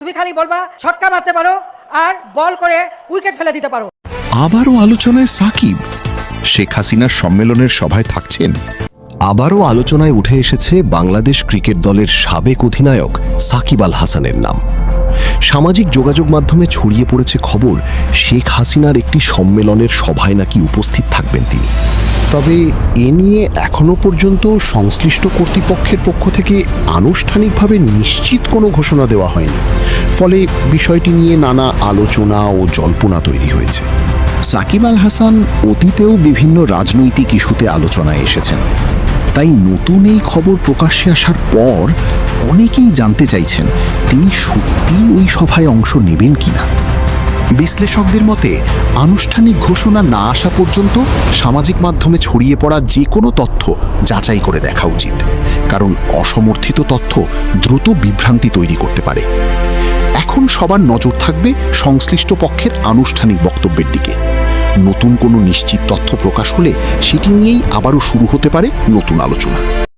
তুমি খালি বলবা ছক্কা মারতে পারো আর বল করে উইকেট ফেলে দিতে পারো। আবারও আলোচনায় সাকিব শেখ হাসিনার সম্মেলনের সভায় থাকছেন। আবারও আলোচনায় উঠে এসেছে বাংলাদেশ ক্রিকেট দলের সাবেক অধিনায়ক সাকিব আল হাসানের নাম। সামাজিক যোগাযোগ মাধ্যমে ছড়িয়ে পড়েছে খবর শেখ হাসিনার একটি সম্মেলনের সভায় নাকি উপস্থিত থাকবেন তিনি। তবে এ নিয়ে এখনো পর্যন্ত সংশ্লিষ্ট কর্তৃপক্ষের পক্ষ থেকে আনুষ্ঠানিকভাবে নিশ্চিত কোনো ঘোষণা দেওয়া হয়নি। ফলে বিষয়টি নিয়ে নানা আলোচনা ও জল্পনা তৈরি হয়েছে। সাকিব আল হাসান অতীতেও বিভিন্ন রাজনৈতিক ইস্যুতে আলোচনায় এসেছেন, তাই নতুন এই খবর প্রকাশ্যে আসার পর অনেকেই জানতে চাইছেন তিনি সত্যিই ওই সভায় অংশ নেবেন কিনা। বিশ্লেষকদের মতে আনুষ্ঠানিক ঘোষণা না আসা পর্যন্ত সামাজিক মাধ্যমে ছড়িয়ে পড়া যে কোনো তথ্য যাচাই করে দেখা উচিত, কারণ অসমর্থিত তথ্য দ্রুত বিভ্রান্তি তৈরি করতে পারে। এখন সবার নজর থাকবে সংশ্লিষ্ট পক্ষের আনুষ্ঠানিক বক্তব্যের দিকে। নতুন কোনো নিশ্চিত তথ্য প্রকাশ হলে সেটি নিয়েই আবারও শুরু হতে পারে নতুন আলোচনা।